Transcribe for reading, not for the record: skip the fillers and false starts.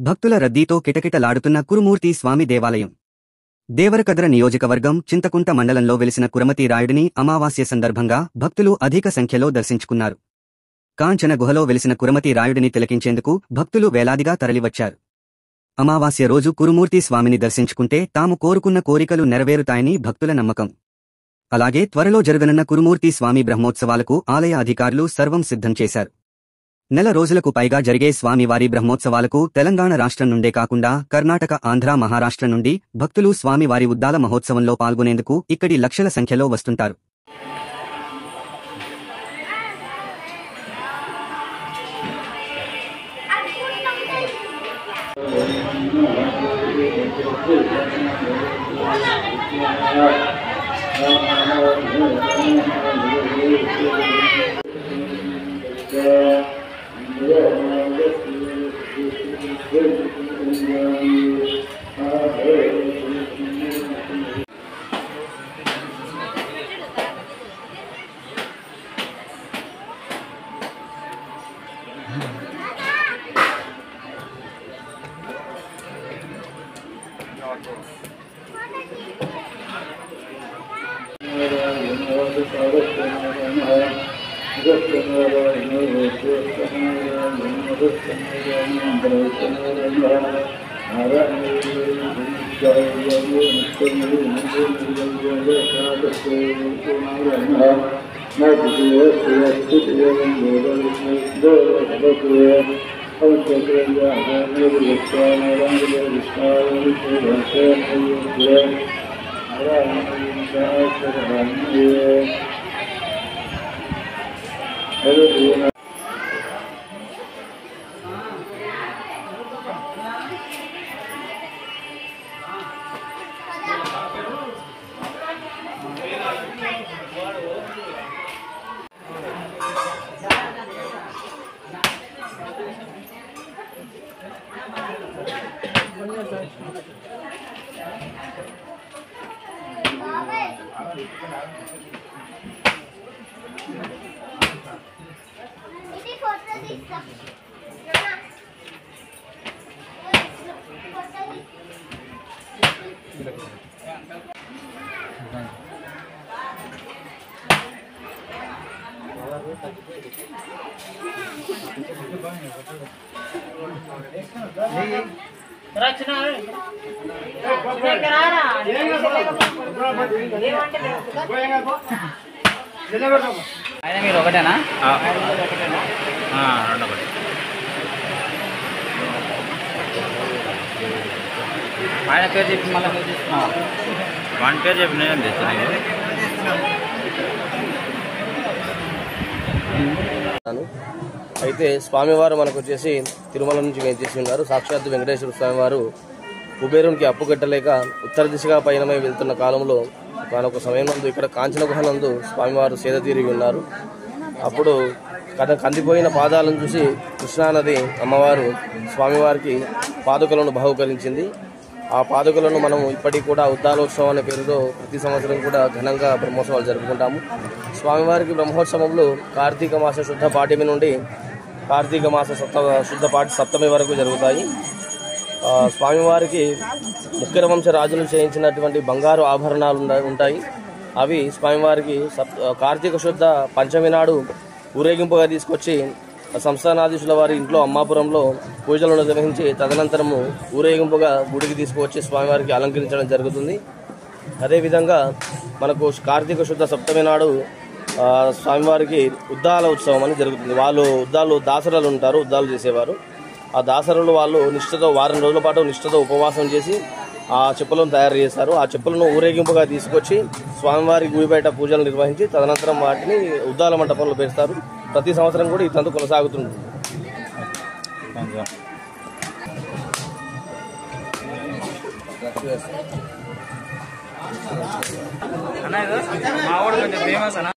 భక్తుల రద్దీతో కిటకిటలాడుతున్న కురుమూర్తి స్వామి దేవాలయం. దేవరకద్ర నియోజకవర్గం చింతకుంట మండలంలో వెలిసిన కురమతి రాయుడిని అమావాస్య సందర్భంగా భక్తులు అధిక సంఖ్యలో దర్శించుకున్నారు. కాంచన గుహలో వెలిసిన కురమతి రాయుడిని తిలకించేందుకు భక్తులు వేలాదిగా తరలివచ్చారు. అమావాస్య రోజు కురుమూర్తి స్వామిని దర్శించుకుంటే తాము కోరుకున్న కోరికలు నెరవేరుతాయని భక్తుల నమ్మకం. అలాగే త్వరలో జరగనున్న కురుమూర్తి స్వామి బ్రహ్మోత్సవాలకు ఆలయ అధికారులు సర్వం సిద్ధం చేశారు. నెల రోజులకు పైగా జరిగే స్వామివారి బ్రహ్మోత్సవాలకు తెలంగాణ రాష్ట్రం నుండే కాకుండా కర్ణాటక, ఆంధ్ర, మహారాష్ట్ర నుండి భక్తులు స్వామివారి ఉద్దాల మహోత్సవంలో పాల్గొనేందుకు ఇక్కడి లక్షల సంఖ్యలో వస్తుంటారు. ఆయన మీరు ఒకటేనా? ఆయన పేరు చెప్పి మళ్ళీ మీరు తీసుకున్నాం. వన్ పేరు చెప్పి నేను తెచ్చాను. అయితే స్వామివారు మనకు వచ్చేసి తిరుమల నుంచి వేయించేసి ఉన్నారు. సాక్షాత్తు వెంకటేశ్వర స్వామివారు కుబేరునికి అప్పు కట్టలేక ఉత్తర దిశగా పయనమై వెళ్తున్న కాలంలో ఒక సమయం నందు ఇక్కడ కాంచన గుహ నందు స్వామివారు సేద తీరి ఉన్నారు. అప్పుడు కందిపోయిన పాదాలను చూసి కృష్ణానది అమ్మవారు స్వామివారికి పాదుకలను బహుకరించింది. ఆ పాదుకలను మనం ఇప్పటికి కూడా ఉద్దాలోత్సవం అనే పేరుతో ప్రతి సంవత్సరం కూడా ఘనంగా బ్రహ్మోత్సవాలు జరుపుకుంటాము. స్వామివారికి బ్రహ్మోత్సవంలో కార్తీక మాస శుద్ధ పాఠ్యమి నుండి కార్తీక మాస శుద్ధ పాఠ్య సప్తమి వరకు జరుగుతాయి. స్వామివారికి ముఖ్య వంశ రాజులు చేయించినటువంటి బంగారు ఆభరణాలు ఉంటాయి. అవి స్వామివారికి కార్తీక శుద్ధ పంచమి నాడు ఊరేగింపుగా తీసుకొచ్చి సంస్థానాధీశుల వారి ఇంట్లో అమ్మాపురంలో పూజలను నిర్వహించి తదనంతరము ఊరేగింపుగా గుడికి తీసుకువచ్చి స్వామివారికి అలంకరించడం జరుగుతుంది. అదేవిధంగా మనకు కార్తీక శుద్ధ సప్తమి నాడు స్వామివారికి ఉద్దాల ఉత్సవం అని జరుగుతుంది. వాళ్ళు ఉద్దాలు దాసరాలు ఉంటారు, ఉద్దాలు చేసేవారు. ఆ దాసరులు వాళ్ళు నిష్ఠతో వారం రోజుల పాటు నిష్ఠతో ఉపవాసం చేసి ఆ చెప్పులను తయారు చేస్తారు. ఆ చెప్పులను ఊరేగింపుగా తీసుకొచ్చి స్వామివారి గుడి బయట పూజలు నిర్వహించి తదనంతరం వాటిని ఉద్దాల మంటపంలో పెడతారు. ప్రతి సంవత్సరం కూడా ఈ తంతు కొనసాగుతుంది. అన్న ఇది మా వాడు కొంచెం ఫేమస్ అన్న